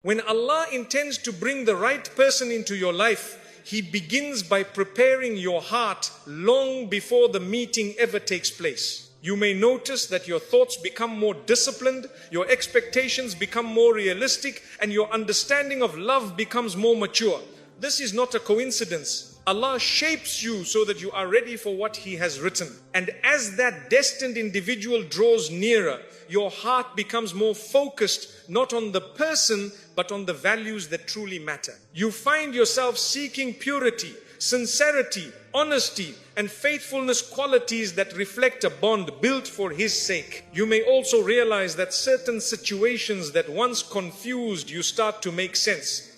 When Allah intends to bring the right person into your life, He begins by preparing your heart long before the meeting ever takes place. You may notice that your thoughts become more disciplined, your expectations become more realistic, and your understanding of love becomes more mature. This is not a coincidence. Allah shapes you so that you are ready for what He has written. And as that destined individual draws nearer, your heart becomes more focused not on the person but on the values that truly matter. You find yourself seeking purity, sincerity, honesty, and faithfulness, qualities that reflect a bond built for His sake. You may also realize that certain situations that once confused you start to make sense.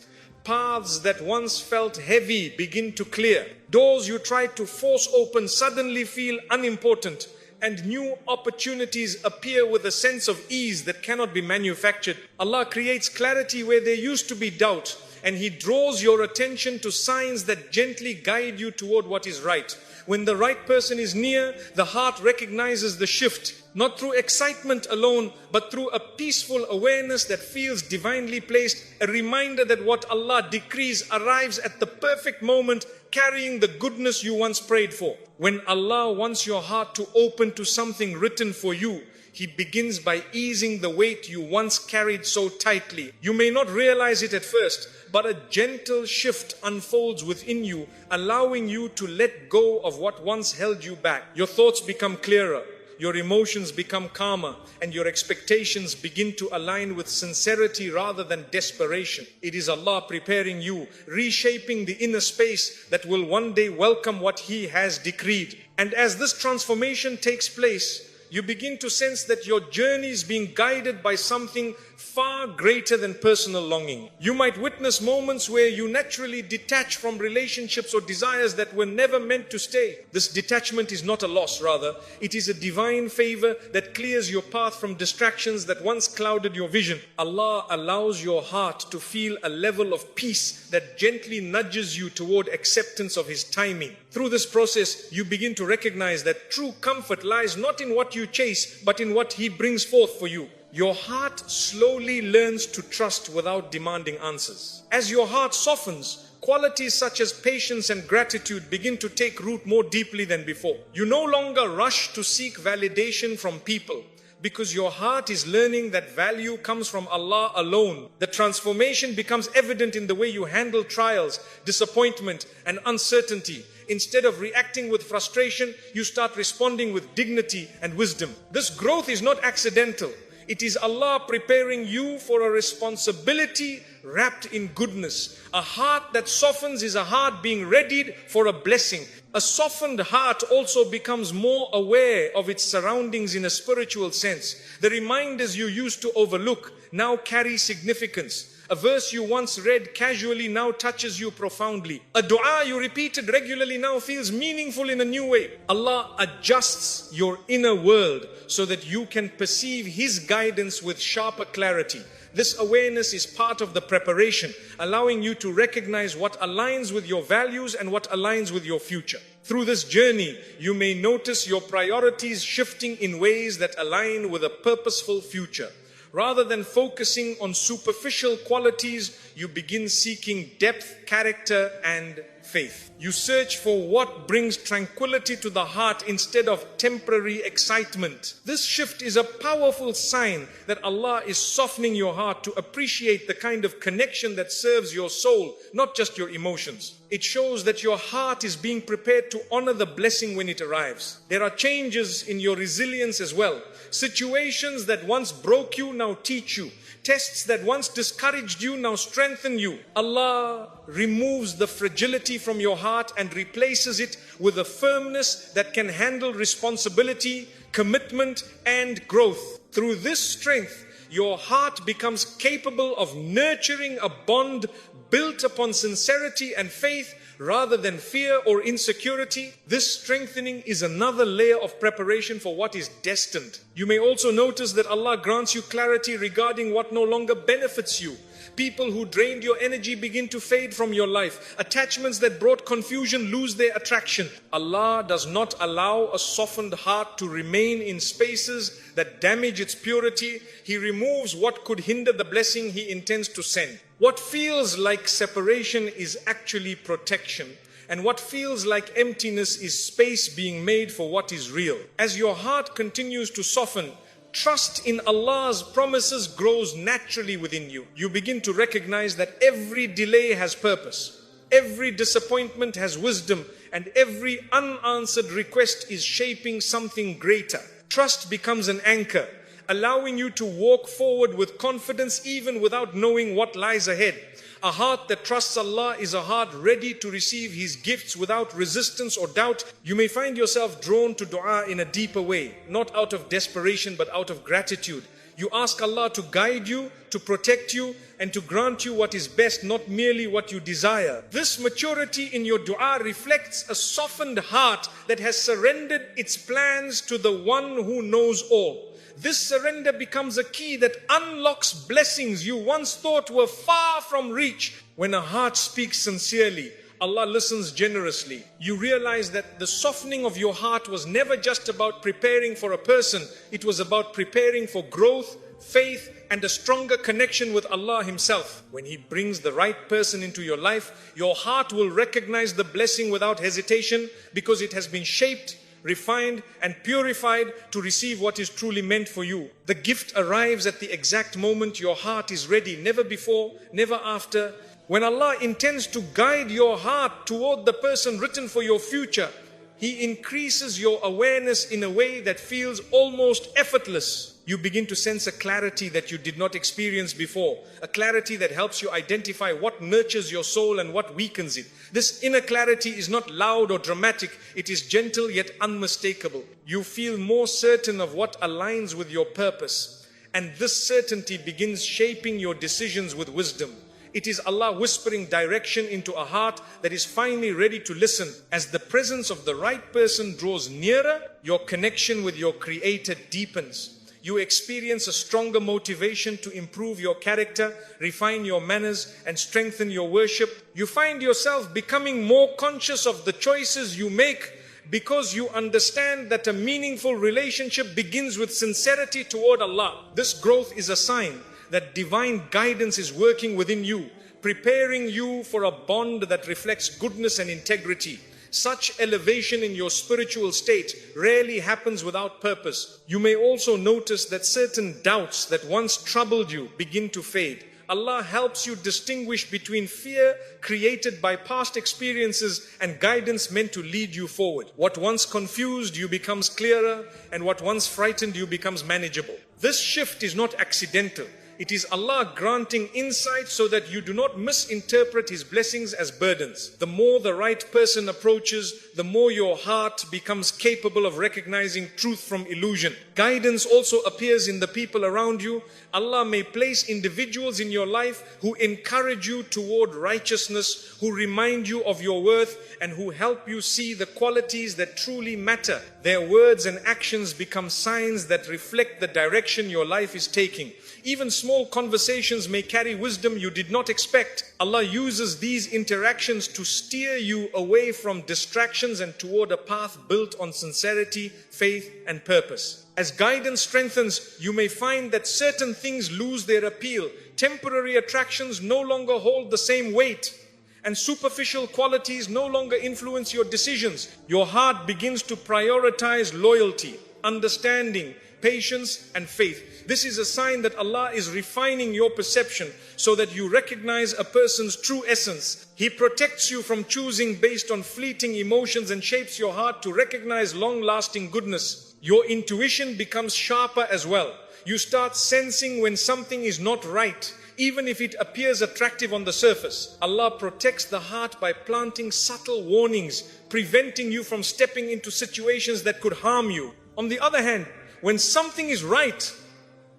Paths that once felt heavy begin to clear. Doors you tried to force open suddenly feel unimportant, and new opportunities appear with a sense of ease that cannot be manufactured. Allah creates clarity where there used to be doubt, and He draws your attention to signs that gently guide you toward what is right. When the right person is near, the heart recognizes the shift, not through excitement alone, but through a peaceful awareness that feels divinely placed, a reminder that what Allah decrees arrives at the perfect moment, carrying the goodness you once prayed for. When Allah wants your heart to open to something written for you, He begins by easing the weight you once carried so tightly. You may not realize it at first, but a gentle shift unfolds within you, allowing you to let go of what once held you back. Your thoughts become clearer, your emotions become calmer, and your expectations begin to align with sincerity rather than desperation. It is Allah preparing you, reshaping the inner space that will one day welcome what He has decreed. And as this transformation takes place, you begin to sense that your journey is being guided by something far greater than personal longing. You might witness moments where you naturally detach from relationships or desires that were never meant to stay. This detachment is not a loss, rather, it is a divine favor that clears your path from distractions that once clouded your vision. Allah allows your heart to feel a level of peace that gently nudges you toward acceptance of His timing. Through this process, you begin to recognize that true comfort lies not in what you chase, but in what He brings forth for you. Your heart slowly learns to trust without demanding answers. As your heart softens, qualities such as patience and gratitude begin to take root more deeply than before. You no longer rush to seek validation from people, because your heart is learning that value comes from Allah alone. The transformation becomes evident in the way you handle trials, disappointment, and uncertainty. Instead of reacting with frustration, you start responding with dignity and wisdom. This growth is not accidental. It is Allah preparing you for a responsibility wrapped in goodness. A heart that softens is a heart being readied for a blessing. A softened heart also becomes more aware of its surroundings in a spiritual sense. The reminders you used to overlook now carry significance. A verse you once read casually now touches you profoundly. A dua you repeated regularly now feels meaningful in a new way. Allah adjusts your inner world so that you can perceive His guidance with sharper clarity. This awareness is part of the preparation, allowing you to recognize what aligns with your values and what aligns with your future. Through this journey, you may notice your priorities shifting in ways that align with a purposeful future. Rather than focusing on superficial qualities, you begin seeking depth, character, and faith. You search for what brings tranquility to the heart instead of temporary excitement. This shift is a powerful sign that Allah is softening your heart to appreciate the kind of connection that serves your soul, not just your emotions. It shows that your heart is being prepared to honor the blessing when it arrives. There are changes in your resilience as well. Situations that once broke you now teach you. Tests that once discouraged you now strengthen you. Allah removes the fragility from your heart and replaces it with a firmness that can handle responsibility, commitment, and growth. Through this strength, your heart becomes capable of nurturing a bond built upon sincerity and faith rather than fear or insecurity. This strengthening is another layer of preparation for what is destined. You may also notice that Allah grants you clarity regarding what no longer benefits you. People who drained your energy begin to fade from your life. Attachments that brought confusion lose their attraction. Allah does not allow a softened heart to remain in spaces that damage its purity. He removes what could hinder the blessing He intends to send. What feels like separation is actually protection. And what feels like emptiness is space being made for what is real. As your heart continues to soften, trust in Allah's promises grows naturally within you. You begin to recognize that every delay has purpose, every disappointment has wisdom, and every unanswered request is shaping something greater. Trust becomes an anchor, allowing you to walk forward with confidence even without knowing what lies ahead. A heart that trusts Allah is a heart ready to receive His gifts without resistance or doubt. You may find yourself drawn to dua in a deeper way, not out of desperation but out of gratitude. You ask Allah to guide you, to protect you, and to grant you what is best, not merely what you desire. This maturity in your dua reflects a softened heart that has surrendered its plans to the one who knows all. This surrender becomes a key that unlocks blessings you once thought were far from reach. When a heart speaks sincerely, Allah listens generously. You realize that the softening of your heart was never just about preparing for a person. It was about preparing for growth, faith, and a stronger connection with Allah Himself. When He brings the right person into your life, your heart will recognize the blessing without hesitation because it has been shaped, refined and purified to receive what is truly meant for you. The gift arrives at the exact moment your heart is ready, never before, never after. When Allah intends to guide your heart toward the person written for your future, He increases your awareness in a way that feels almost effortless. You begin to sense a clarity that you did not experience before, a clarity that helps you identify what nurtures your soul and what weakens it. This inner clarity is not loud or dramatic, it is gentle yet unmistakable. You feel more certain of what aligns with your purpose, and this certainty begins shaping your decisions with wisdom. It is Allah whispering direction into a heart that is finally ready to listen. As the presence of the right person draws nearer, your connection with your Creator deepens. You experience a stronger motivation to improve your character, refine your manners, and strengthen your worship. You find yourself becoming more conscious of the choices you make because you understand that a meaningful relationship begins with sincerity toward Allah. This growth is a sign that divine guidance is working within you, preparing you for a bond that reflects goodness and integrity. Such elevation in your spiritual state rarely happens without purpose. You may also notice that certain doubts that once troubled you begin to fade. Allah helps you distinguish between fear created by past experiences and guidance meant to lead you forward. What once confused you becomes clearer, and what once frightened you becomes manageable. This shift is not accidental. It is Allah granting insight so that you do not misinterpret His blessings as burdens. The more the right person approaches, the more your heart becomes capable of recognizing truth from illusion. Guidance also appears in the people around you. Allah may place individuals in your life who encourage you toward righteousness, who remind you of your worth, and who help you see the qualities that truly matter. Their words and actions become signs that reflect the direction your life is taking. Even small conversations may carry wisdom you did not expect. Allah uses these interactions to steer you away from distractions and toward a path built on sincerity, faith, and purpose. As guidance strengthens, you may find that certain things lose their appeal. Temporary attractions no longer hold the same weight, and superficial qualities no longer influence your decisions. Your heart begins to prioritize loyalty, understanding, patience, and faith. This is a sign that Allah is refining your perception so that you recognize a person's true essence. He protects you from choosing based on fleeting emotions and shapes your heart to recognize long-lasting goodness. Your intuition becomes sharper as well. You start sensing when something is not right, even if it appears attractive on the surface. Allah protects the heart by planting subtle warnings, preventing you from stepping into situations that could harm you. On the other hand, when something is right,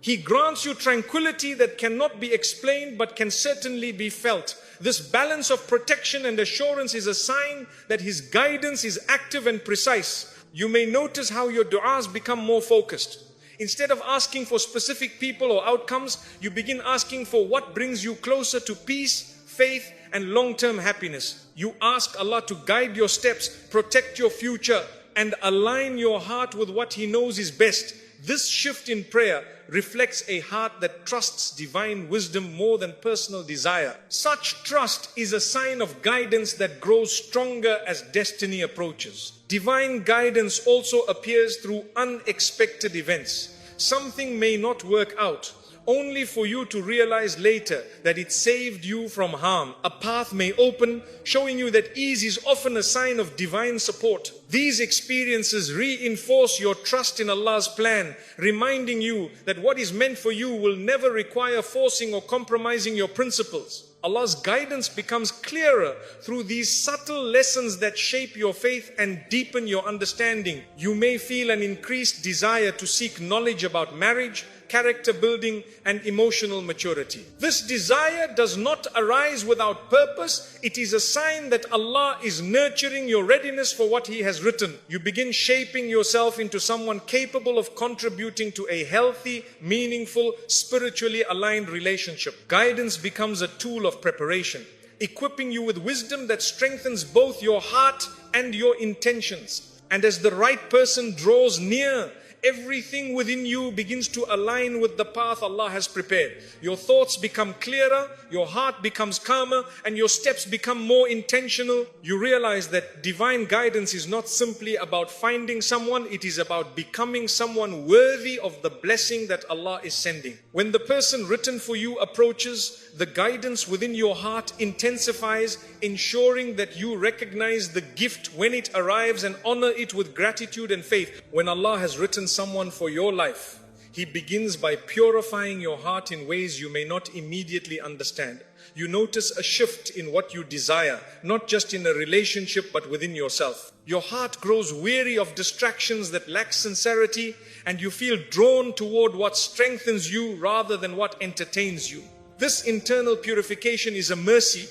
He grants you tranquility that cannot be explained but can certainly be felt. This balance of protection and assurance is a sign that His guidance is active and precise. You may notice how your du'as become more focused. Instead of asking for specific people or outcomes, you begin asking for what brings you closer to peace, faith, and long-term happiness. You ask Allah to guide your steps, protect your future, and align your heart with what He knows is best. This shift in prayer reflects a heart that trusts divine wisdom more than personal desire. Such trust is a sign of guidance that grows stronger as destiny approaches. Divine guidance also appears through unexpected events. Something may not work out, only for you to realize later that it saved you from harm. A path may open, showing you that ease is often a sign of divine support. These experiences reinforce your trust in Allah's plan, reminding you that what is meant for you will never require forcing or compromising your principles. Allah's guidance becomes clearer through these subtle lessons that shape your faith and deepen your understanding. You may feel an increased desire to seek knowledge about marriage, character building, and emotional maturity. This desire does not arise without purpose. It is a sign that Allah is nurturing your readiness for what He has written. You begin shaping yourself into someone capable of contributing to a healthy, meaningful, spiritually aligned relationship. Guidance becomes a tool of preparation, equipping you with wisdom that strengthens both your heart and your intentions. And as the right person draws near, everything within you begins to align with the path Allah has prepared. Your thoughts become clearer, your heart becomes calmer, and your steps become more intentional. You realize that divine guidance is not simply about finding someone, it is about becoming someone worthy of the blessing that Allah is sending. When the person written for you approaches, the guidance within your heart intensifies, ensuring that you recognize the gift when it arrives and honor it with gratitude and faith. When Allah has written someone for your life, He begins by purifying your heart in ways you may not immediately understand. You notice a shift in what you desire, not just in a relationship but within yourself. Your heart grows weary of distractions that lack sincerity, and you feel drawn toward what strengthens you rather than what entertains you. This internal purification is a mercy,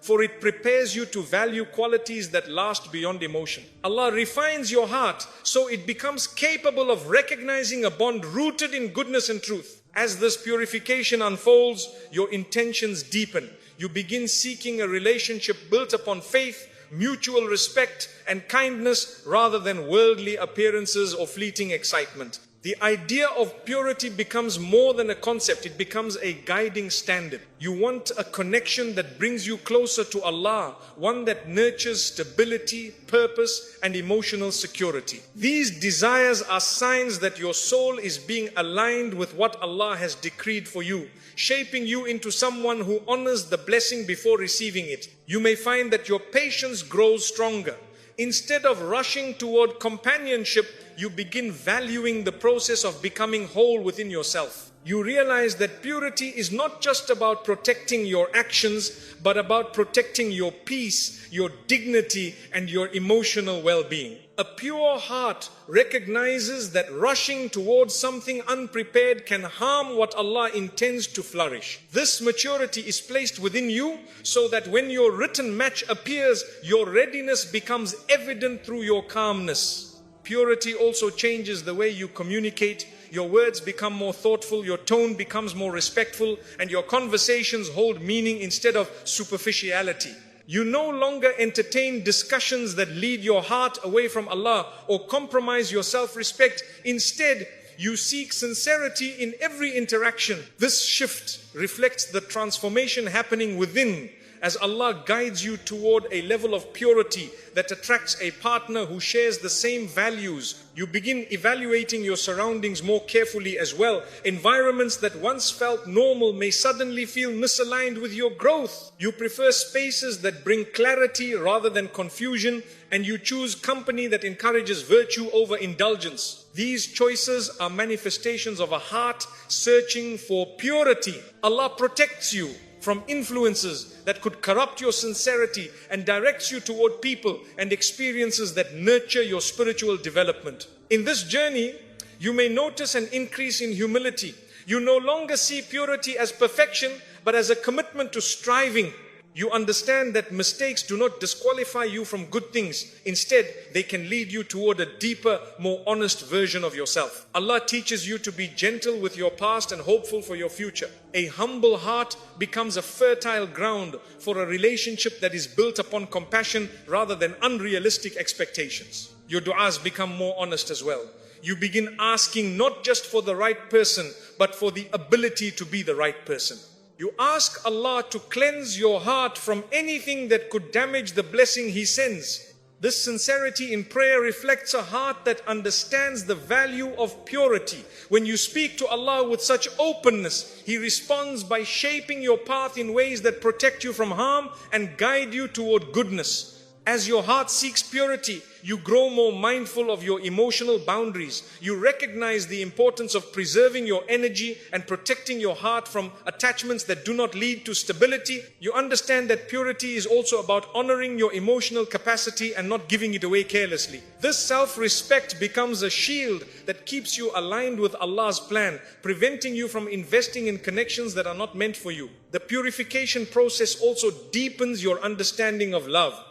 for it prepares you to value qualities that last beyond emotion. Allah refines your heart so it becomes capable of recognizing a bond rooted in goodness and truth. As this purification unfolds, your intentions deepen. You begin seeking a relationship built upon faith, mutual respect, and kindness rather than worldly appearances or fleeting excitement. The idea of purity becomes more than a concept, it becomes a guiding standard. You want a connection that brings you closer to Allah, one that nurtures stability, purpose, and emotional security. These desires are signs that your soul is being aligned with what Allah has decreed for you, shaping you into someone who honors the blessing before receiving it. You may find that your patience grows stronger. Instead of rushing toward companionship, you begin valuing the process of becoming whole within yourself. You realize that purity is not just about protecting your actions, but about protecting your peace, your dignity, and your emotional well-being. A pure heart recognizes that rushing towards something unprepared can harm what Allah intends to flourish. This maturity is placed within you so that when your written match appears, your readiness becomes evident through your calmness. Purity also changes the way you communicate. Your words become more thoughtful, your tone becomes more respectful, and your conversations hold meaning instead of superficiality. You no longer entertain discussions that lead your heart away from Allah or compromise your self-respect. Instead, you seek sincerity in every interaction. This shift reflects the transformation happening within as Allah guides you toward a level of purity that attracts a partner who shares the same values. You begin evaluating your surroundings more carefully as well. Environments that once felt normal may suddenly feel misaligned with your growth. You prefer spaces that bring clarity rather than confusion, and you choose company that encourages virtue over indulgence. These choices are manifestations of a heart searching for purity. Allah protects you from influences that could corrupt your sincerity and directs you toward people and experiences that nurture your spiritual development. In this journey, you may notice an increase in humility. You no longer see purity as perfection, but as a commitment to striving. You understand that mistakes do not disqualify you from good things. Instead, they can lead you toward a deeper, more honest version of yourself. Allah teaches you to be gentle with your past and hopeful for your future. A humble heart becomes a fertile ground for a relationship that is built upon compassion rather than unrealistic expectations. Your du'as become more honest as well. You begin asking not just for the right person, but for the ability to be the right person. You ask Allah to cleanse your heart from anything that could damage the blessing He sends. This sincerity in prayer reflects a heart that understands the value of purity. When you speak to Allah with such openness, He responds by shaping your path in ways that protect you from harm and guide you toward goodness. As your heart seeks purity, you grow more mindful of your emotional boundaries. You recognize the importance of preserving your energy and protecting your heart from attachments that do not lead to stability. You understand that purity is also about honoring your emotional capacity and not giving it away carelessly. This self-respect becomes a shield that keeps you aligned with Allah's plan, preventing you from investing in connections that are not meant for you. The purification process also deepens your understanding of love.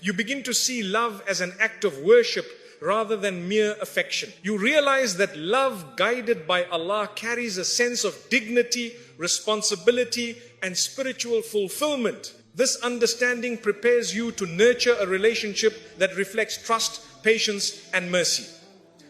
You begin to see love as an act of worship rather than mere affection. You realize that love guided by Allah carries a sense of dignity, responsibility, and spiritual fulfillment. This understanding prepares you to nurture a relationship that reflects trust, patience, and mercy.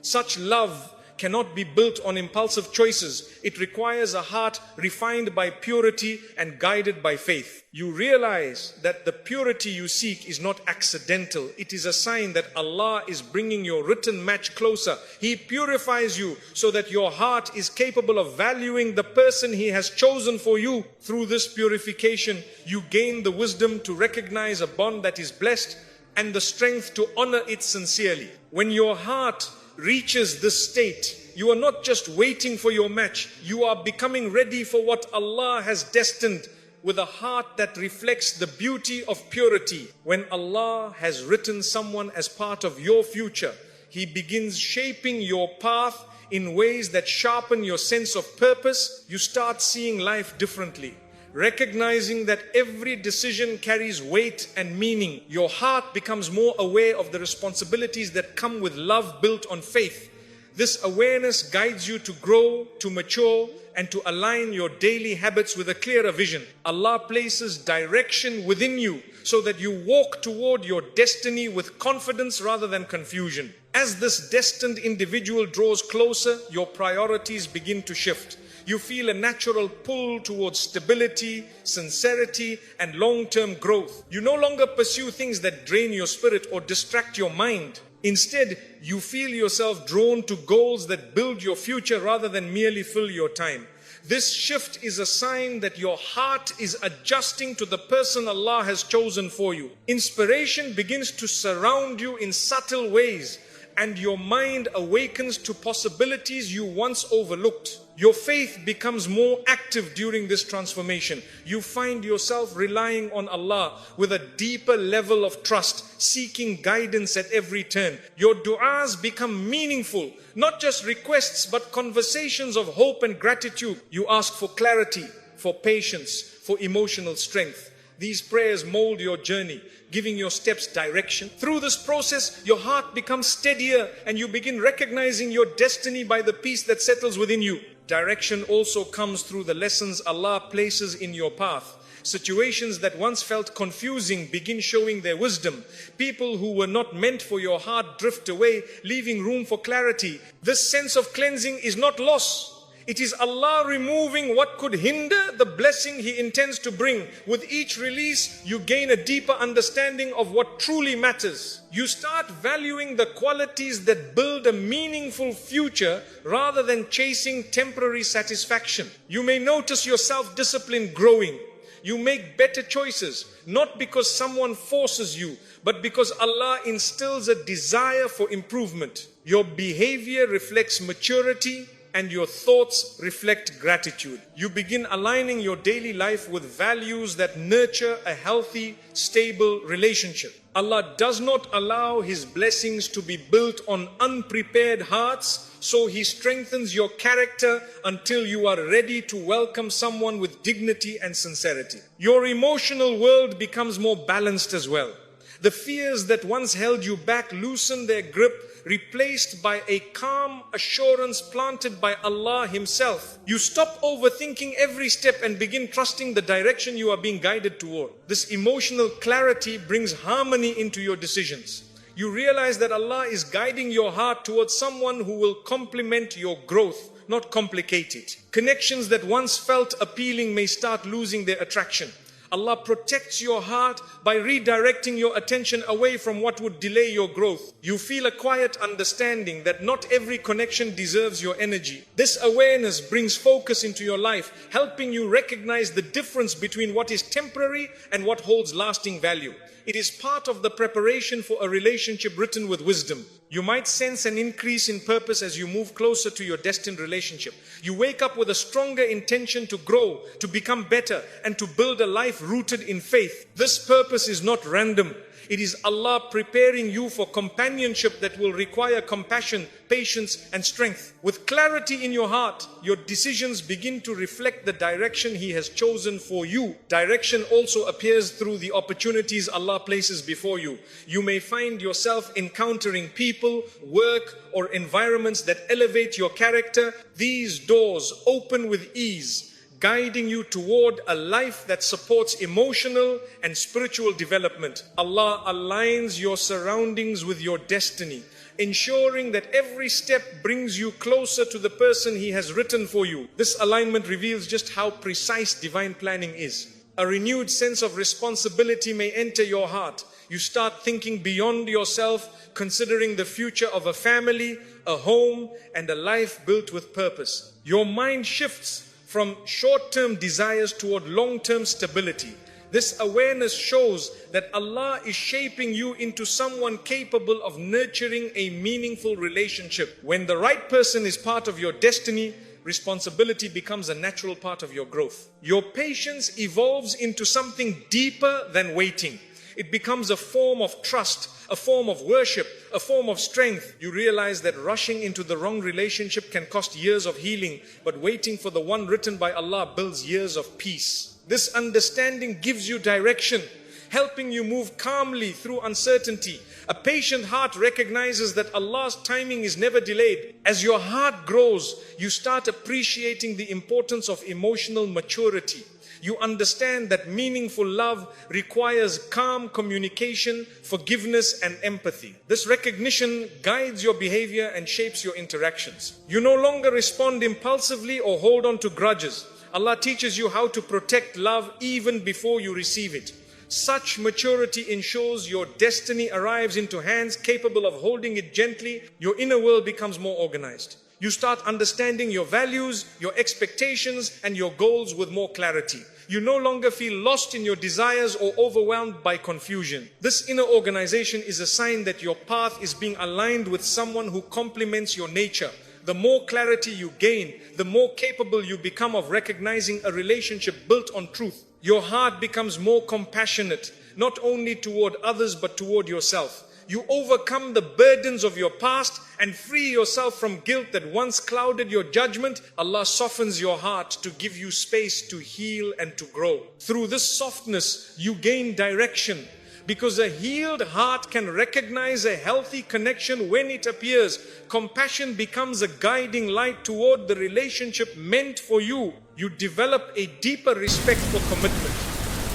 Such love cannot be built on impulsive choices. It requires a heart refined by purity and guided by faith. You realize that the purity you seek is not accidental. It is a sign that Allah is bringing your written match closer. He purifies you so that your heart is capable of valuing the person He has chosen for you. Through this purification, you gain the wisdom to recognize a bond that is blessed and the strength to honor it sincerely. When your heart reaches this state, you are not just waiting for your match, you are becoming ready for what Allah has destined with a heart that reflects the beauty of purity. When Allah has written someone as part of your future, He begins shaping your path in ways that sharpen your sense of purpose. You start seeing life differently, recognizing that every decision carries weight and meaning. Your heart becomes more aware of the responsibilities that come with love built on faith. This awareness guides you to grow, to mature, and to align your daily habits with a clearer vision. Allah places direction within you so that you walk toward your destiny with confidence rather than confusion. As this destined individual draws closer, your priorities begin to shift. You feel a natural pull towards stability, sincerity, and long-term growth. You no longer pursue things that drain your spirit or distract your mind. Instead, you feel yourself drawn to goals that build your future rather than merely fill your time. This shift is a sign that your heart is adjusting to the person Allah has chosen for you. Inspiration begins to surround you in subtle ways, and your mind awakens to possibilities you once overlooked. Your faith becomes more active during this transformation. You find yourself relying on Allah with a deeper level of trust, seeking guidance at every turn. Your du'as become meaningful, not just requests, but conversations of hope and gratitude. You ask for clarity, for patience, for emotional strength. These prayers mold your journey, giving your steps direction. Through this process, your heart becomes steadier and you begin recognizing your destiny by the peace that settles within you. Direction also comes through the lessons Allah places in your path. Situations that once felt confusing begin showing their wisdom. People who were not meant for your heart drift away, leaving room for clarity. This sense of cleansing is not loss. It is Allah removing what could hinder the blessing He intends to bring. With each release, you gain a deeper understanding of what truly matters. You start valuing the qualities that build a meaningful future rather than chasing temporary satisfaction. You may notice your self-discipline growing. You make better choices, not because someone forces you, but because Allah instills a desire for improvement. Your behavior reflects maturity, and your thoughts reflect gratitude. You begin aligning your daily life with values that nurture a healthy, stable relationship. Allah does not allow His blessings to be built on unprepared hearts, so He strengthens your character until you are ready to welcome someone with dignity and sincerity. Your emotional world becomes more balanced as well. The fears that once held you back loosen their grip, replaced by a calm assurance planted by Allah Himself. You stop overthinking every step and begin trusting the direction you are being guided toward. This emotional clarity brings harmony into your decisions. You realize that Allah is guiding your heart towards someone who will complement your growth, not complicate it. Connections that once felt appealing may start losing their attraction. Allah protects your heart by redirecting your attention away from what would delay your growth. You feel a quiet understanding that not every connection deserves your energy. This awareness brings focus into your life, helping you recognize the difference between what is temporary and what holds lasting value. It is part of the preparation for a relationship written with wisdom. You might sense an increase in purpose as you move closer to your destined relationship. You wake up with a stronger intention to grow, to become better, and to build a life rooted in faith. This purpose is not random. It is Allah preparing you for companionship that will require compassion, patience, and strength. With clarity in your heart, your decisions begin to reflect the direction He has chosen for you. Direction also appears through the opportunities Allah places before you. You may find yourself encountering people, work, or environments that elevate your character. These doors open with ease, guiding you toward a life that supports emotional and spiritual development. Allah aligns your surroundings with your destiny, ensuring that every step brings you closer to the person He has written for you. This alignment reveals just how precise divine planning is. A renewed sense of responsibility may enter your heart. You start thinking beyond yourself, considering the future of a family, a home, and a life built with purpose. Your mind shifts from short-term desires toward long-term stability. This awareness shows that Allah is shaping you into someone capable of nurturing a meaningful relationship. When the right person is part of your destiny, responsibility becomes a natural part of your growth. Your patience evolves into something deeper than waiting. It becomes a form of trust, a form of worship, a form of strength. You realize that rushing into the wrong relationship can cost years of healing, but waiting for the one written by Allah builds years of peace. This understanding gives you direction, helping you move calmly through uncertainty. A patient heart recognizes that Allah's timing is never delayed. As your heart grows, you start appreciating the importance of emotional maturity. You understand that meaningful love requires calm communication, forgiveness, and empathy. This recognition guides your behavior and shapes your interactions. You no longer respond impulsively or hold on to grudges. Allah teaches you how to protect love even before you receive it. Such maturity ensures your destiny arrives into hands capable of holding it gently. Your inner world becomes more organized. You start understanding your values, your expectations, and your goals with more clarity. You no longer feel lost in your desires or overwhelmed by confusion. This inner organization is a sign that your path is being aligned with someone who complements your nature. The more clarity you gain, the more capable you become of recognizing a relationship built on truth. Your heart becomes more compassionate, not only toward others but toward yourself. You overcome the burdens of your past and free yourself from guilt that once clouded your judgment. Allah softens your heart to give you space to heal and to grow. Through this softness, you gain direction, because a healed heart can recognize a healthy connection when it appears. Compassion becomes a guiding light toward the relationship meant for you. You develop a deeper respect for commitment.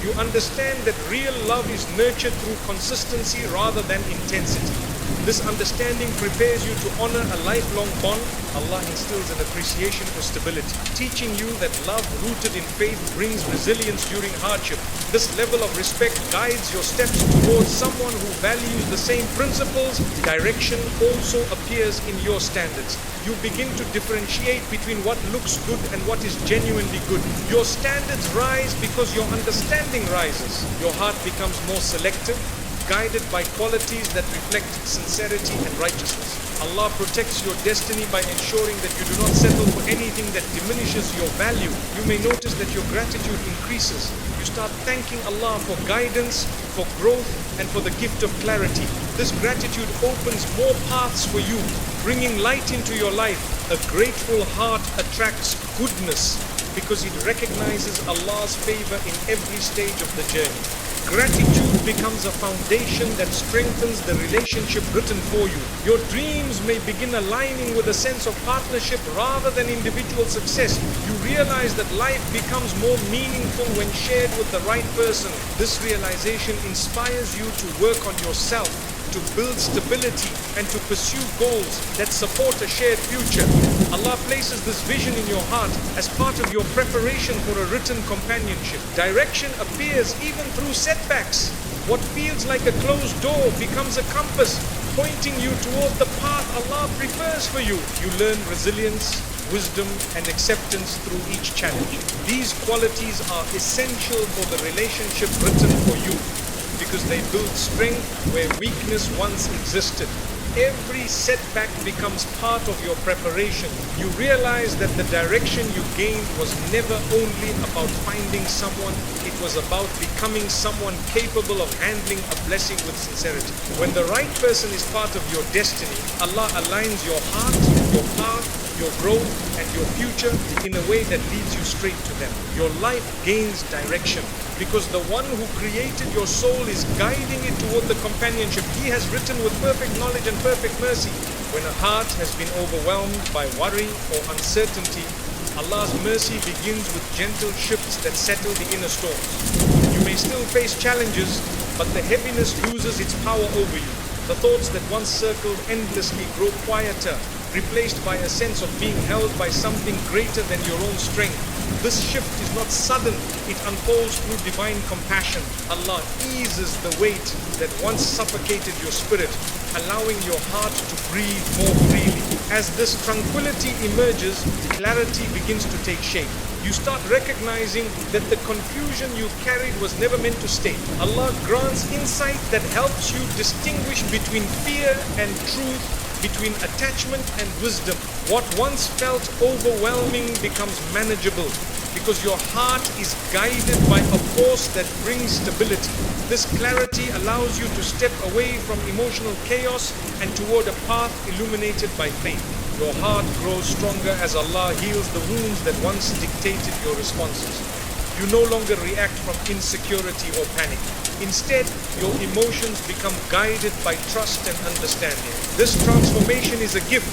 You understand that real love is nurtured through consistency rather than intensity. This understanding prepares you to honor a lifelong bond. Allah instills an appreciation for stability, teaching you that love rooted in faith brings resilience during hardship. This level of respect guides your steps towards someone who values the same principles. Direction also appears in your standards. You begin to differentiate between what looks good and what is genuinely good. Your standards rise because your understanding rises. Your heart becomes more selective. guided by qualities that reflect sincerity and righteousness. Allah protects your destiny by ensuring that you do not settle for anything that diminishes your value. You may notice that your gratitude increases. You start thanking Allah for guidance, for growth, and for the gift of clarity. This gratitude opens more paths for you, bringing light into your life. A grateful heart attracts goodness because it recognizes Allah's favor in every stage of the journey. Gratitude becomes a foundation that strengthens the relationship written for you. Your dreams may begin aligning with a sense of partnership rather than individual success. You realize that life becomes more meaningful when shared with the right person. This realization inspires you to work on yourself, to build stability, and to pursue goals that support a shared future. Allah places this vision in your heart as part of your preparation for a written companionship. Direction appears even through setbacks. What feels like a closed door becomes a compass, pointing you toward the path Allah prefers for you. You learn resilience, wisdom, and acceptance through each challenge. These qualities are essential for the relationship written for you, because they build strength where weakness once existed. Every setback becomes part of your preparation. You realize that the direction you gained was never only about finding someone, it was about becoming someone capable of handling a blessing with sincerity. When the right person is part of your destiny, Allah aligns your heart, your path, your growth, and your future in a way that leads you straight to them. Your life gains direction because the one who created your soul is guiding it toward the companionship He has written with perfect knowledge and perfect mercy. When a heart has been overwhelmed by worry or uncertainty, Allah's mercy begins with gentle shifts that settle the inner storms. You may still face challenges, but the heaviness loses its power over you. The thoughts that once circled endlessly grow quieter, replaced by a sense of being held by something greater than your own strength. This shift is not sudden, it unfolds through divine compassion. Allah eases the weight that once suffocated your spirit, allowing your heart to breathe more freely. As this tranquility emerges, clarity begins to take shape. You start recognizing that the confusion you carried was never meant to stay. Allah grants insight that helps you distinguish between fear and truth, between attachment and wisdom. What once felt overwhelming becomes manageable because your heart is guided by a force that brings stability. This clarity allows you to step away from emotional chaos and toward a path illuminated by faith. Your heart grows stronger as Allah heals the wounds that once dictated your responses. You no longer react from insecurity or panic. Instead, your emotions become guided by trust and understanding. This transformation is a gift,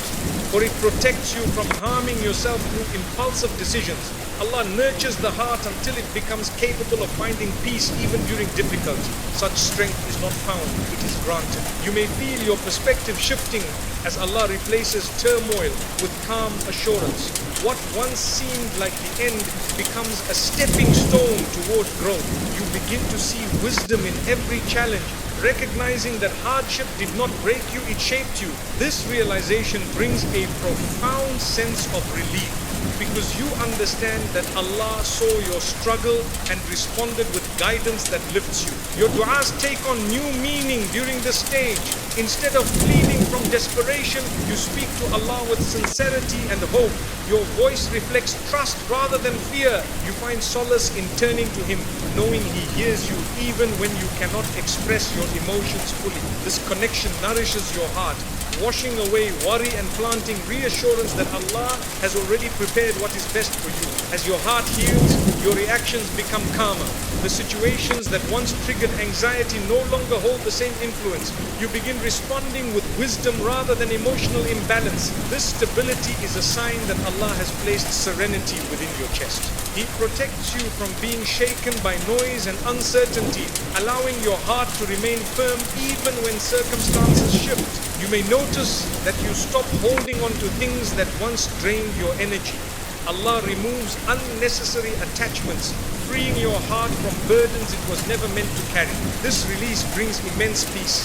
for it protects you from harming yourself through impulsive decisions. Allah nurtures the heart until it becomes capable of finding peace even during difficulty. Such strength is not found, it is granted. You may feel your perspective shifting as Allah replaces turmoil with calm assurance. What once seemed like the end becomes a stepping stone toward growth. You begin to see wisdom in every challenge, recognizing that hardship did not break you, it shaped you. This realization brings a profound sense of relief, because you understand that Allah saw your struggle and responded with guidance that lifts you. Your du'as take on new meaning during this stage. Instead of pleading from desperation, you speak to Allah with sincerity and hope. Your voice reflects trust rather than fear. You find solace in turning to Him, knowing He hears you even when you cannot express your emotions fully. This connection nourishes your heart, washing away worry and planting reassurance that Allah has already prepared what is best for you. As your heart heals, your reactions become calmer. The situations that once triggered anxiety no longer hold the same influence. You begin responding with wisdom rather than emotional imbalance. This stability is a sign that Allah has placed serenity within your chest. He protects you from being shaken by noise and uncertainty, allowing your heart to remain firm even when circumstances shift. You may notice that you stop holding on to things that once drained your energy. Allah removes unnecessary attachments, freeing your heart from burdens it was never meant to carry. This release brings immense peace,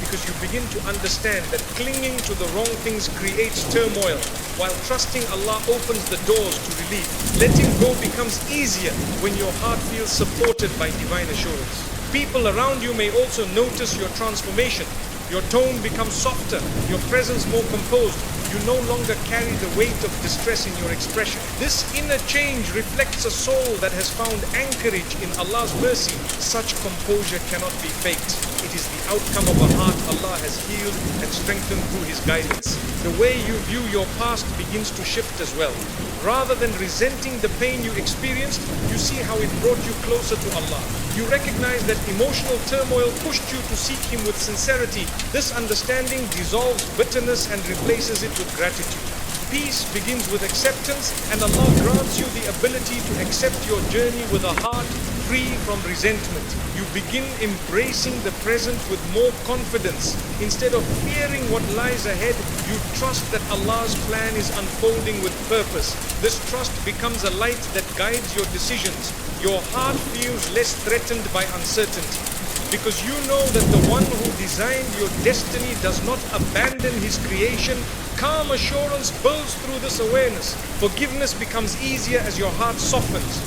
because you begin to understand that clinging to the wrong things creates turmoil, while trusting Allah opens the doors to relief. Letting go becomes easier when your heart feels supported by divine assurance. People around you may also notice your transformation. Your tone becomes softer, your presence more composed. You no longer carry the weight of distress in your expression. This inner change reflects a soul that has found anchorage in Allah's mercy. Such composure cannot be faked. It is the outcome of a heart Allah has healed and strengthened through His guidance. The way you view your past begins to shift as well. Rather than resenting the pain you experienced, you see how it brought you closer to Allah. You recognize that emotional turmoil pushed you to seek Him with sincerity. This understanding dissolves bitterness and replaces it with gratitude. Peace begins with acceptance, and Allah grants you the ability to accept your journey with a heart free from resentment. You begin embracing the present with more confidence. Instead of fearing what lies ahead, you trust that Allah's plan is unfolding with purpose. This trust becomes a light that guides your decisions. Your heart feels less threatened by uncertainty, because you know that the one who designed your destiny does not abandon His creation. Calm assurance builds through this awareness. Forgiveness becomes easier as your heart softens.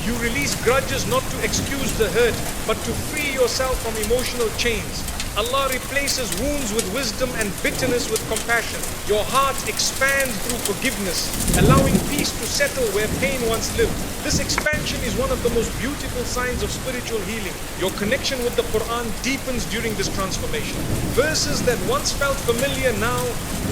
You release grudges not to excuse the hurt, but to free yourself from emotional chains. Allah replaces wounds with wisdom and bitterness with compassion. Your heart expands through forgiveness, allowing peace to settle where pain once lived. This expansion is one of the most beautiful signs of spiritual healing. Your connection with the Quran deepens during this transformation. Verses that once felt familiar now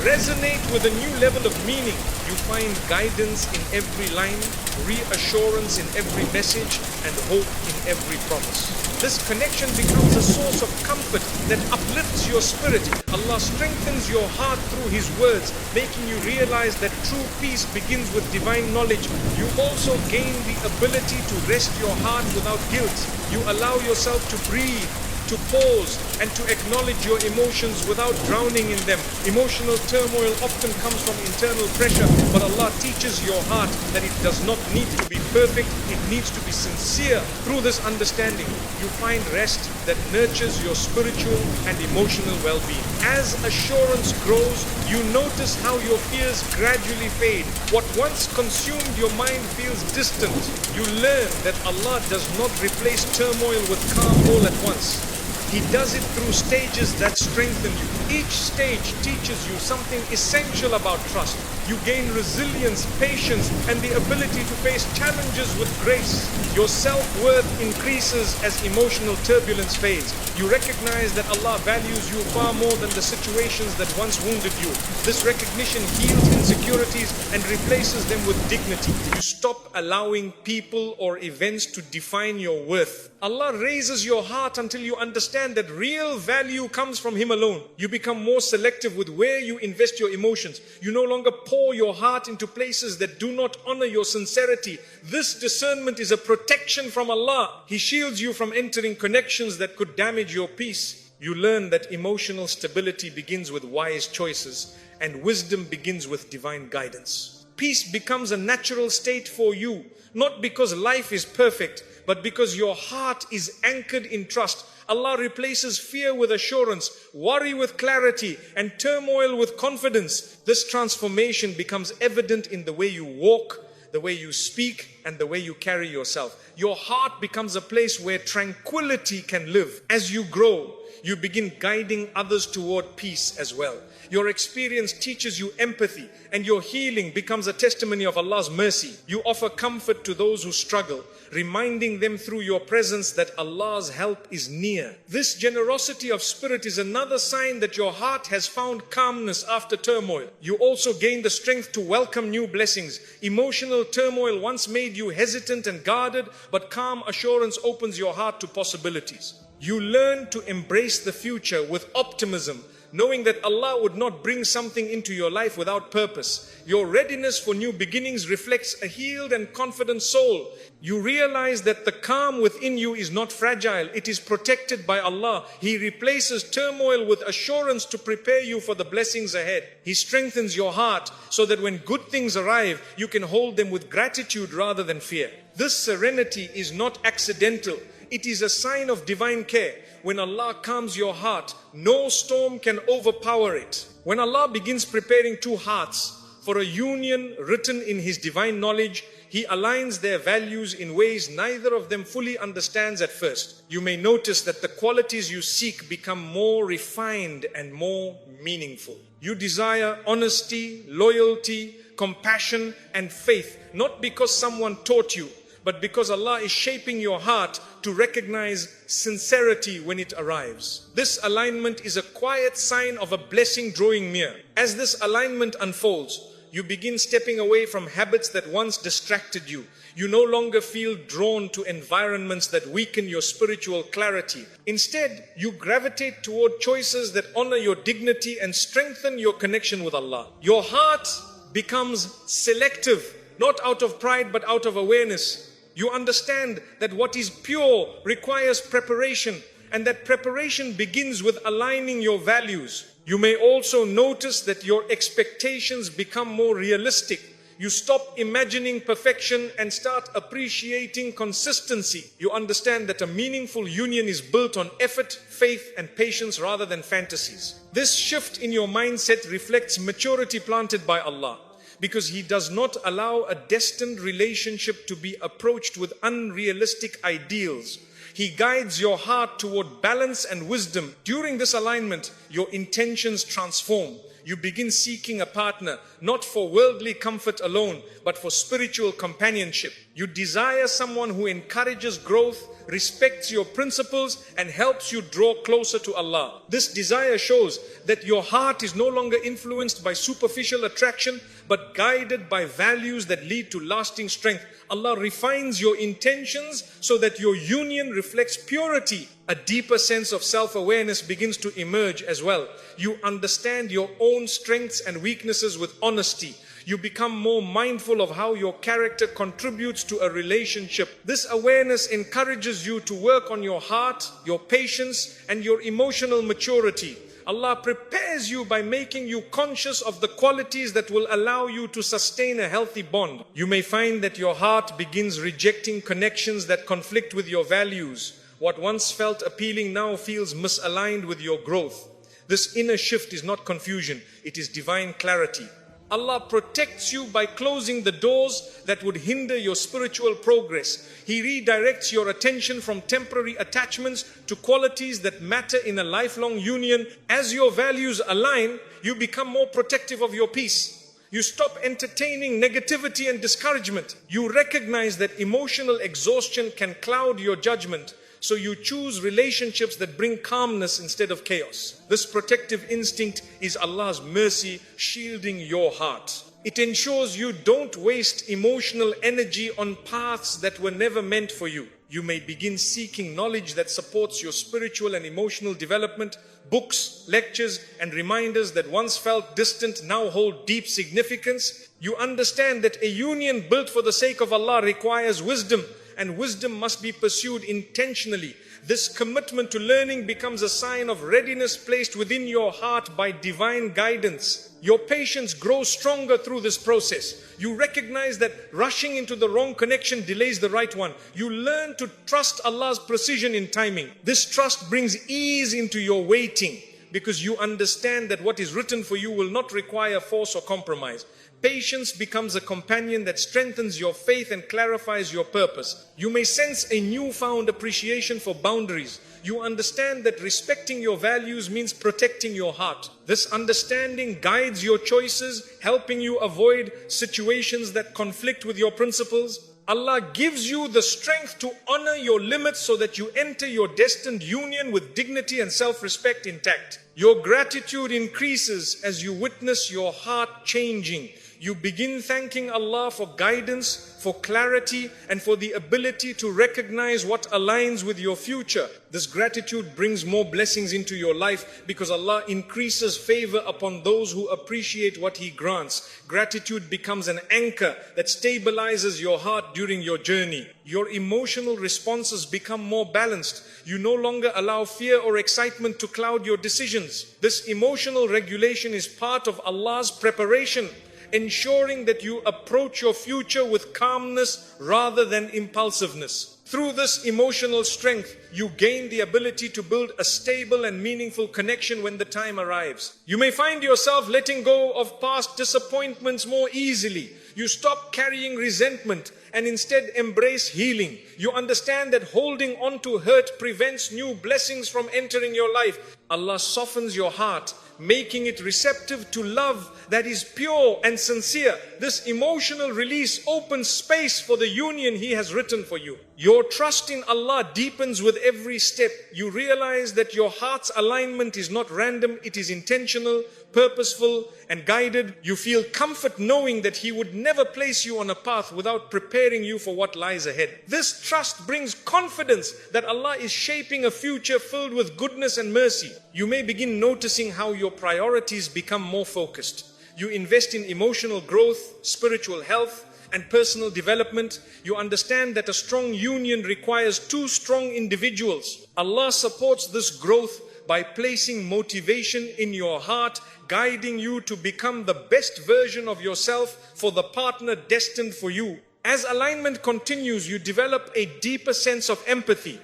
resonate with a new level of meaning. You find guidance in every line, reassurance in every message, and hope in every promise. This connection becomes a source of comfort that uplifts your spirit. Allah strengthens your heart through His words, making you realize that true peace begins with divine knowledge. You also gain the ability to rest your heart without guilt. You allow yourself to breathe, to pause, and to acknowledge your emotions without drowning in them. Emotional turmoil often comes from internal pressure, but Allah teaches your heart that it does not need to be perfect, it needs to be sincere. Through this understanding, you find rest that nurtures your spiritual and emotional well-being. As assurance grows, you notice how your fears gradually fade. What once consumed your mind feels distant. You learn that Allah does not replace turmoil with calm all at once. He does it through stages that strengthen you. Each stage teaches you something essential about trust. You gain resilience, patience, and the ability to face challenges with grace. Your self-worth increases as emotional turbulence fades. You recognize that Allah values you far more than the situations that once wounded you. This recognition heals insecurities and replaces them with dignity. You stop allowing people or events to define your worth. Allah raises your heart until you understand that real value comes from Him alone. You become more selective with where you invest your emotions. You no longer pour your heart into places that do not honor your sincerity. This discernment is a protection from Allah. He shields you from entering connections that could damage your peace. You learn that emotional stability begins with wise choices, and wisdom begins with divine guidance. Peace becomes a natural state for you, not because life is perfect, but because your heart is anchored in trust. Allah replaces fear with assurance, worry with clarity, and turmoil with confidence. This transformation becomes evident in the way you walk, the way you speak, and the way you carry yourself. Your heart becomes a place where tranquility can live. As you grow, you begin guiding others toward peace as well. Your experience teaches you empathy, and your healing becomes a testimony of Allah's mercy. You offer comfort to those who struggle, reminding them through your presence that Allah's help is near. This generosity of spirit is another sign that your heart has found calmness after turmoil. You also gain the strength to welcome new blessings. Emotional turmoil once made you hesitant and guarded, but calm assurance opens your heart to possibilities. You learn to embrace the future with optimism, knowing that Allah would not bring something into your life without purpose. Your readiness for new beginnings reflects a healed and confident soul. You realize that the calm within you is not fragile, it is protected by Allah. He replaces turmoil with assurance to prepare you for the blessings ahead. He strengthens your heart so that when good things arrive, you can hold them with gratitude rather than fear. This serenity is not accidental. It is a sign of divine care. When Allah calms your heart, no storm can overpower it. When Allah begins preparing two hearts for a union written in His divine knowledge, He aligns their values in ways neither of them fully understands at first. You may notice that the qualities you seek become more refined and more meaningful. You desire honesty, loyalty, compassion, and faith, not because someone taught you, but because Allah is shaping your heart to recognize sincerity when it arrives. This alignment is a quiet sign of a blessing drawing near. As this alignment unfolds, you begin stepping away from habits that once distracted you. You no longer feel drawn to environments that weaken your spiritual clarity. Instead, you gravitate toward choices that honor your dignity and strengthen your connection with Allah. Your heart becomes selective, not out of pride but out of awareness. You understand that what is pure requires preparation, and that preparation begins with aligning your values. You may also notice that your expectations become more realistic. You stop imagining perfection and start appreciating consistency. You understand that a meaningful union is built on effort, faith, and patience rather than fantasies. This shift in your mindset reflects maturity planted by Allah, because He does not allow a destined relationship to be approached with unrealistic ideals. He guides your heart toward balance and wisdom. During this alignment, your intentions transform. You begin seeking a partner, not for worldly comfort alone, but for spiritual companionship. You desire someone who encourages growth, respects your principles, and helps you draw closer to Allah. This desire shows that your heart is no longer influenced by superficial attraction, but guided by values that lead to lasting strength. Allah refines your intentions so that your union reflects purity. A deeper sense of self-awareness begins to emerge as well. You understand your own strengths and weaknesses with honesty. You become more mindful of how your character contributes to a relationship. This awareness encourages you to work on your heart, your patience, and your emotional maturity. Allah prepares you by making you conscious of the qualities that will allow you to sustain a healthy bond. You may find that your heart begins rejecting connections that conflict with your values. What once felt appealing now feels misaligned with your growth. This inner shift is not confusion, it is divine clarity. Allah protects you by closing the doors that would hinder your spiritual progress. He redirects your attention from temporary attachments to qualities that matter in a lifelong union. As your values align, you become more protective of your peace. You stop entertaining negativity and discouragement. You recognize that emotional exhaustion can cloud your judgment. So you choose relationships that bring calmness instead of chaos. This protective instinct is Allah's mercy shielding your heart. It ensures you don't waste emotional energy on paths that were never meant for you. You may begin seeking knowledge that supports your spiritual and emotional development. Books, lectures, and reminders that once felt distant now hold deep significance. You understand that a union built for the sake of Allah requires wisdom, and wisdom must be pursued intentionally. This commitment to learning becomes a sign of readiness placed within your heart by divine guidance. Your patience grows stronger through this process. You recognize that rushing into the wrong connection delays the right one. You learn to trust Allah's precision in timing. This trust brings ease into your waiting, because you understand that what is written for you will not require force or compromise. Patience becomes a companion that strengthens your faith and clarifies your purpose. You may sense a newfound appreciation for boundaries. You understand that respecting your values means protecting your heart. This understanding guides your choices, helping you avoid situations that conflict with your principles. Allah gives you the strength to honor your limits so that you enter your destined union with dignity and self-respect intact. Your gratitude increases as you witness your heart changing. You begin thanking Allah for guidance, for clarity, and for the ability to recognize what aligns with your future. This gratitude brings more blessings into your life because Allah increases favor upon those who appreciate what He grants. Gratitude becomes an anchor that stabilizes your heart during your journey. Your emotional responses become more balanced. You no longer allow fear or excitement to cloud your decisions. This emotional regulation is part of Allah's preparation, ensuring that you approach your future with calmness rather than impulsiveness. Through this emotional strength, you gain the ability to build a stable and meaningful connection when the time arrives. You may find yourself letting go of past disappointments more easily You stop carrying resentment and instead embrace healing. You understand that holding on to hurt prevents new blessings from entering your life. Allah softens your heart, making it receptive to love that is pure and sincere. This emotional release opens space for the union He has written for you. Your trust in Allah deepens with every step. You realize that your heart's alignment is not random, it is intentional, purposeful and guided. You feel comfort knowing that He would never place you on a path without preparing you for what lies ahead. This trust brings confidence that Allah is shaping a future filled with goodness and mercy. You may begin noticing how your priorities become more focused. You invest in emotional growth, spiritual health, and personal development. You understand that a strong union requires two strong individuals. Allah supports this growth by placing motivation in your heart, guiding you to become the best version of yourself for the partner destined for you. As alignment continues, you develop a deeper sense of empathy.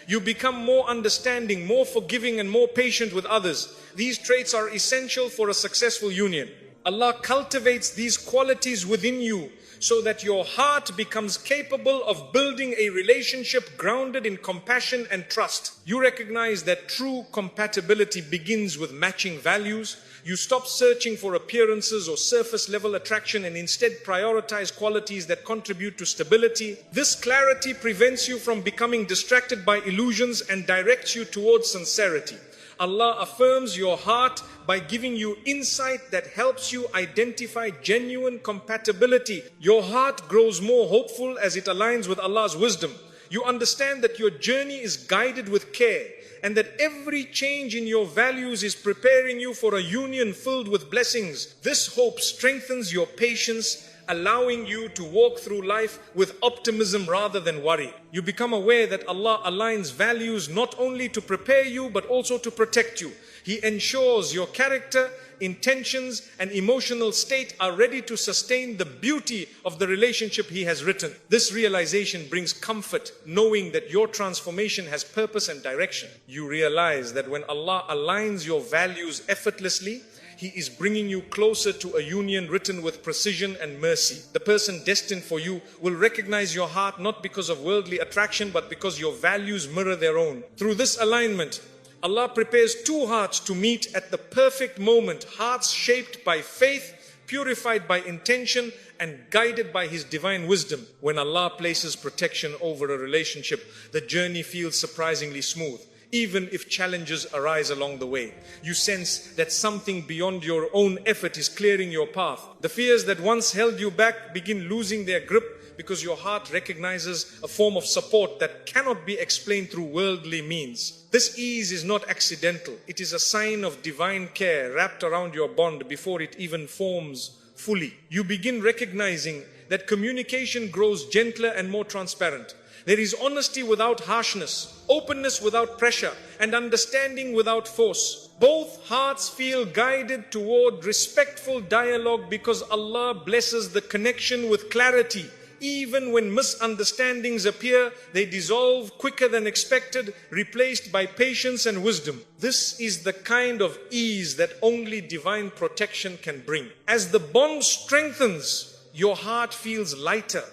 You become more understanding, more forgiving, and more patient with others. These traits are essential for a successful union. Allah cultivates these qualities within you so that your heart becomes capable of building a relationship grounded in compassion and trust. You recognize that true compatibility begins with matching values. You stop searching for appearances or surface level attraction and instead prioritize qualities that contribute to stability. This clarity prevents you from becoming distracted by illusions and directs you towards sincerity. Allah affirms your heart by giving you insight that helps you identify genuine compatibility. Your heart grows more hopeful as it aligns with Allah's wisdom. You understand that your journey is guided with care and that every change in your values is preparing you for a union filled with blessings. This hope strengthens your patience, allowing you to walk through life with optimism rather than worry. You become aware that Allah aligns values not only to prepare you but also to protect you. He ensures your character, intentions and emotional state are ready to sustain the beauty of the relationship He has written. This realization brings comfort, knowing that your transformation has purpose and direction. You realize that when Allah aligns your values effortlessly, He is bringing you closer to a union written with precision and mercy. The person destined for you will recognize your heart not because of worldly attraction but because your values mirror their own. Through this alignment, Allah prepares two hearts to meet at the perfect moment, hearts shaped by faith, purified by intention and guided by His divine wisdom. When Allah places protection over a relationship, the journey feels surprisingly smooth. Even if challenges arise along the way, you sense that something beyond your own effort is clearing your path. The fears that once held you back begin losing their grip because your heart recognizes a form of support that cannot be explained through worldly means. This ease is not accidental. It is a sign of divine care wrapped around your bond before it even forms fully. You begin recognizing that communication grows gentler and more transparent. There is honesty without harshness, openness without pressure, and understanding without force. Both hearts feel guided toward respectful dialogue because Allah blesses the connection with clarity. Even when misunderstandings appear, they dissolve quicker than expected, replaced by patience and wisdom. This is the kind of ease that only divine protection can bring. As the bond strengthens, your heart feels lighter.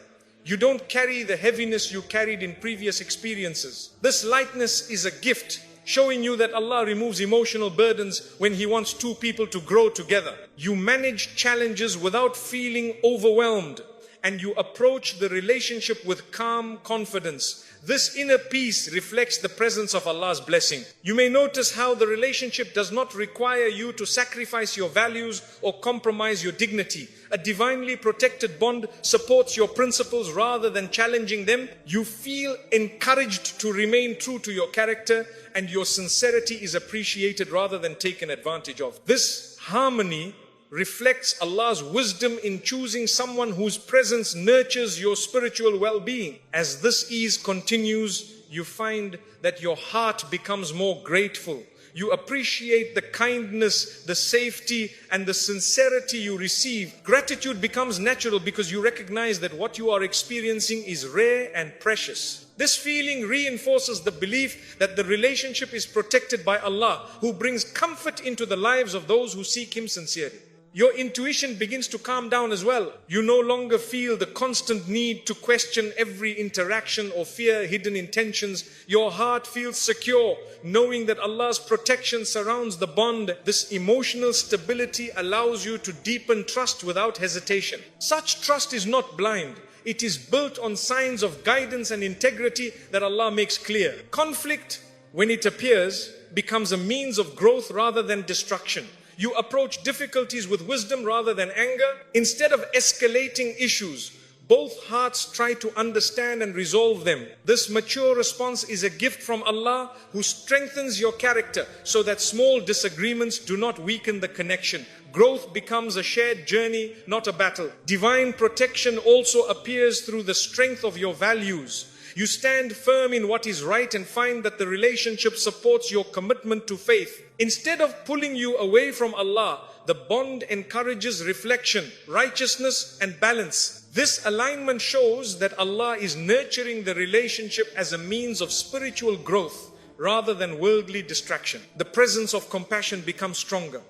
You don't carry the heaviness you carried in previous experiences. This lightness is a gift, showing you that Allah removes emotional burdens when He wants two people to grow together. You manage challenges without feeling overwhelmed, and you approach the relationship with calm confidence. This inner peace reflects the presence of Allah's blessing. You may notice how the relationship does not require you to sacrifice your values or compromise your dignity. A divinely protected bond supports your principles rather than challenging them. You feel encouraged to remain true to your character, and your sincerity is appreciated rather than taken advantage of. This harmony reflects Allah's wisdom in choosing someone whose presence nurtures your spiritual well-being. As this ease continues, you find that your heart becomes more grateful. You appreciate the kindness, the safety, and the sincerity you receive. Gratitude becomes natural because you recognize that what you are experiencing is rare and precious. This feeling reinforces the belief that the relationship is protected by Allah, who brings comfort into the lives of those who seek Him sincerely. Your intuition begins to calm down as well. You no longer feel the constant need to question every interaction or fear hidden intentions. Your heart feels secure, knowing that Allah's protection surrounds the bond. This emotional stability allows you to deepen trust without hesitation. Such trust is not blind. It is built on signs of guidance and integrity that Allah makes clear. Conflict, when it appears, becomes a means of growth rather than destruction. You approach difficulties with wisdom rather than anger. Instead of escalating issues, both hearts try to understand and resolve them. This mature response is a gift from Allah who strengthens your character so that small disagreements do not weaken the connection. Growth becomes a shared journey, not a battle. Divine protection also appears through the strength of your values. You stand firm in what is right and find that the relationship supports your commitment to faith. Instead of pulling you away from Allah, the bond encourages reflection, righteousness, and balance. This alignment shows that Allah is nurturing the relationship as a means of spiritual growth rather than worldly distraction. The presence of compassion becomes stronger.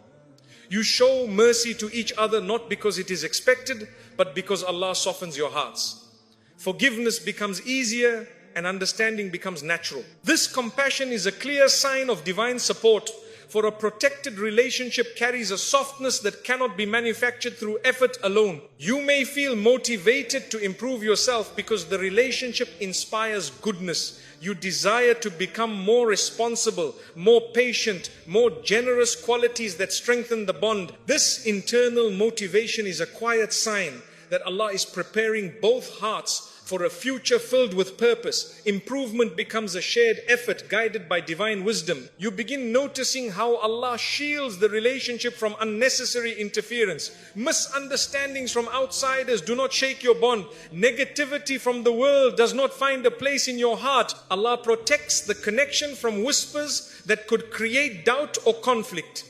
You show mercy to each other not because it is expected, but because Allah softens your hearts. Forgiveness becomes easier and understanding becomes natural. This compassion is a clear sign of divine support, for a protected relationship carries a softness that cannot be manufactured through effort alone. You may feel motivated to improve yourself because the relationship inspires goodness. You desire to become more responsible, more patient, more generous, qualities that strengthen the bond. This internal motivation is a quiet sign that Allah is preparing both hearts for a future filled with purpose. Improvement becomes a shared effort guided by divine wisdom. You begin noticing how Allah shields the relationship from unnecessary interference. Misunderstandings from outsiders do not shake your bond. Negativity from the world does not find a place in your heart. Allah protects the connection from whispers that could create doubt or conflict.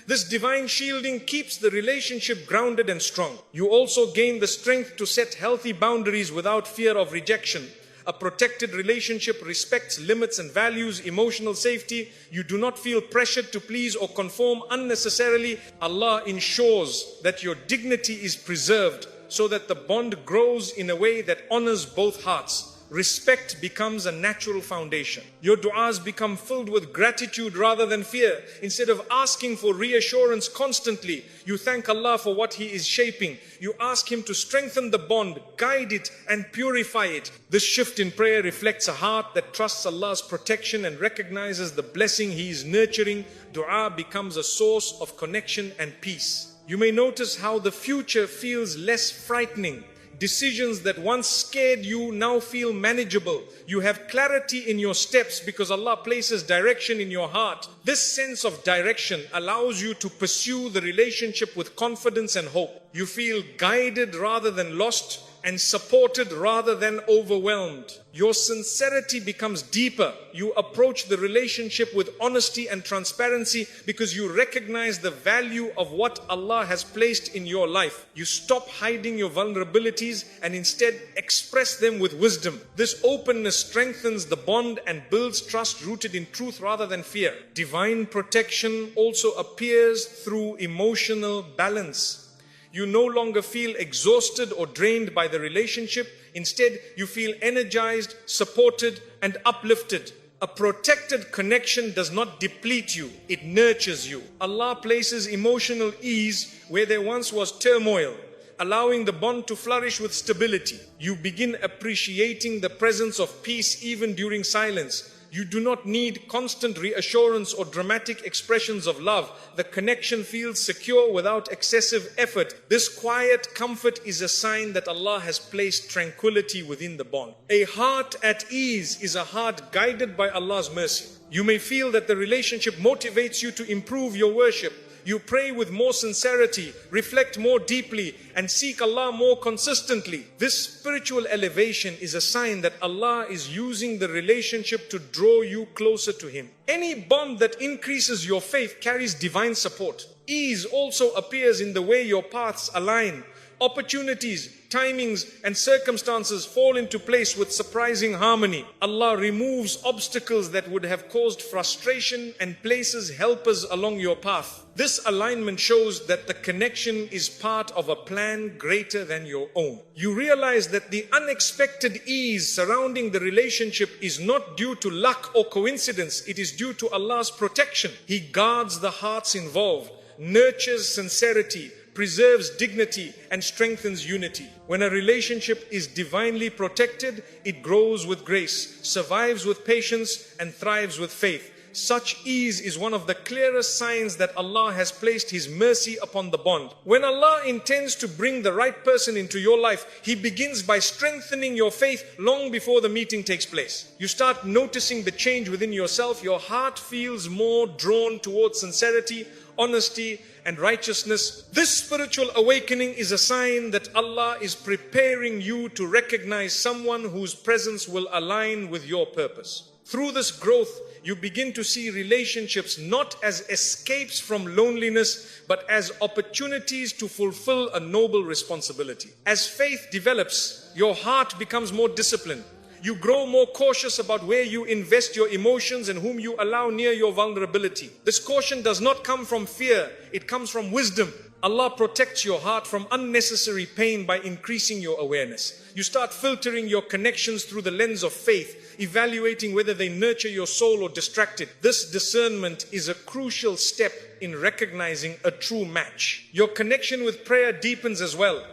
This divine shielding keeps the relationship grounded and strong. You also gain the strength to set healthy boundaries without fear of rejection. A protected relationship respects limits and values emotional safety. You do not feel pressured to please or conform unnecessarily. Allah ensures that your dignity is preserved so that the bond grows in a way that honors both hearts. Respect becomes a natural foundation. Your du'as become filled with gratitude rather than fear. Instead of asking for reassurance constantly, you thank Allah for what He is shaping. You ask Him to strengthen the bond, guide it, and purify it. This shift in prayer reflects a heart that trusts Allah's protection and recognizes the blessing He is nurturing. Dua becomes a source of connection and peace. You may notice how the future feels less frightening. Decisions that once scared you now feel manageable. You have clarity in your steps because Allah places direction in your heart. This sense of direction allows you to pursue the relationship with confidence and hope. You feel guided rather than lost and supported rather than overwhelmed. Your sincerity becomes deeper. You approach the relationship with honesty and transparency because you recognize the value of what Allah has placed in your life. You stop hiding your vulnerabilities and instead express them with wisdom. This openness strengthens the bond and builds trust rooted in truth rather than fear. Divine protection also appears through emotional balance. You no longer feel exhausted or drained by the relationship. Instead, you feel energized, supported, and uplifted. A protected connection does not deplete you, it nurtures you. Allah places emotional ease where there once was turmoil, allowing the bond to flourish with stability. You begin appreciating the presence of peace even during silence. You do not need constant reassurance or dramatic expressions of love. The connection feels secure without excessive effort. This quiet comfort is a sign that Allah has placed tranquility within the bond. A heart at ease is a heart guided by Allah's mercy. You may feel that the relationship motivates you to improve your worship. You pray with more sincerity, reflect more deeply, and seek Allah more consistently. This spiritual elevation is a sign that Allah is using the relationship to draw you closer to Him. Any bond that increases your faith carries divine support. Ease also appears in the way your paths align. Opportunities, timings, and circumstances fall into place with surprising harmony. Allah removes obstacles that would have caused frustration and places helpers along your path. This alignment shows that the connection is part of a plan greater than your own. You realize that the unexpected ease surrounding the relationship is not due to luck or coincidence. It is due to Allah's protection. He guards the hearts involved, nurtures sincerity, preserves dignity, and strengthens unity. When a relationship is divinely protected, it grows with grace, survives with patience, and thrives with faith. Such ease is one of the clearest signs that Allah has placed His mercy upon the bond. When Allah intends to bring the right person into your life, He begins by strengthening your faith long before the meeting takes place. You start noticing the change within yourself. Your heart feels more drawn towards sincerity, honesty, and righteousness. This spiritual awakening is a sign that Allah is preparing you to recognize someone whose presence will align with your purpose. Through this growth, you begin to see relationships not as escapes from loneliness, but as opportunities to fulfill a noble responsibility. As faith develops, your heart becomes more disciplined. You grow more cautious about where you invest your emotions and whom you allow near your vulnerability. This caution does not come from fear, it comes from wisdom. Allah protects your heart from unnecessary pain by increasing your awareness. You start filtering your connections through the lens of faith, evaluating whether they nurture your soul or distract it. This discernment is a crucial step in recognizing a true match. Your connection with prayer deepens as well.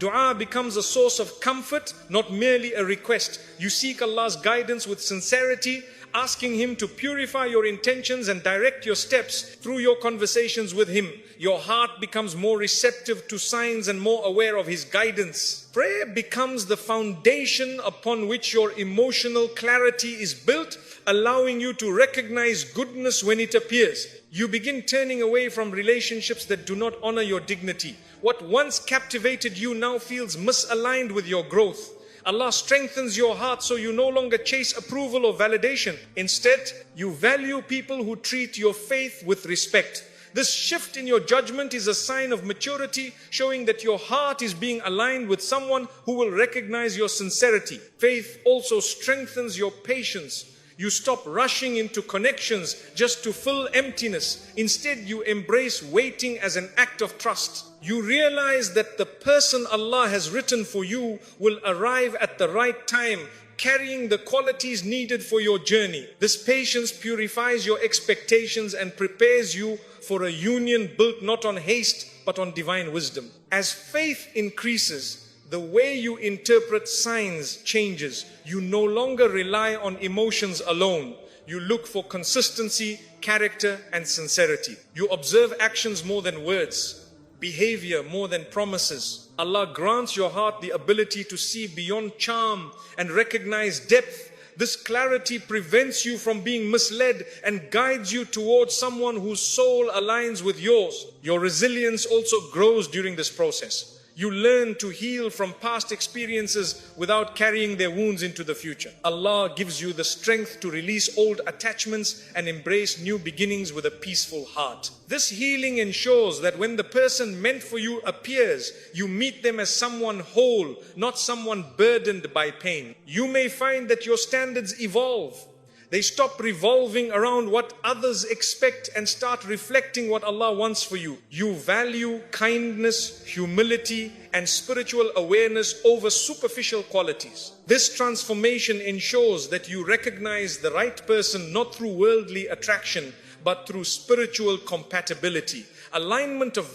Dua becomes a source of comfort, not merely a request. You seek Allah's guidance with sincerity, asking Him to purify your intentions and direct your steps through your conversations with Him. Your heart becomes more receptive to signs and more aware of His guidance. Prayer becomes the foundation upon which your emotional clarity is built, allowing you to recognize goodness when it appears. You begin turning away from relationships that do not honor your dignity. What once captivated you now feels misaligned with your growth. Allah strengthens your heart so you no longer chase approval or validation. Instead, you value people who treat your faith with respect. This shift in your judgment is a sign of maturity, showing that your heart is being aligned with someone who will recognize your sincerity. Faith also strengthens your patience. You stop rushing into connections just to fill emptiness. Instead, you embrace waiting as an act of trust. You realize that the person Allah has written for you will arrive at the right time, carrying the qualities needed for your journey. This patience purifies your expectations and prepares you for a union built not on haste but on divine wisdom. As faith increases, the way you interpret signs changes. You no longer rely on emotions alone. You look for consistency, character, and sincerity. You observe actions more than words, behavior more than promises. Allah grants your heart the ability to see beyond charm and recognize depth. This clarity prevents you from being misled and guides you towards someone whose soul aligns with yours. Your resilience also grows during this process. You learn to heal from past experiences without carrying their wounds into the future. Allah gives you the strength to release old attachments and embrace new beginnings with a peaceful heart. This healing ensures that when the person meant for you appears, you meet them as someone whole, not someone burdened by pain. You may find that your standards evolve. They stop revolving around what others expect and start reflecting what Allah wants for you. You value kindness, humility, and spiritual awareness over superficial qualities. This transformation ensures that you recognize the right person not through worldly attraction, but through spiritual compatibility. Alignment of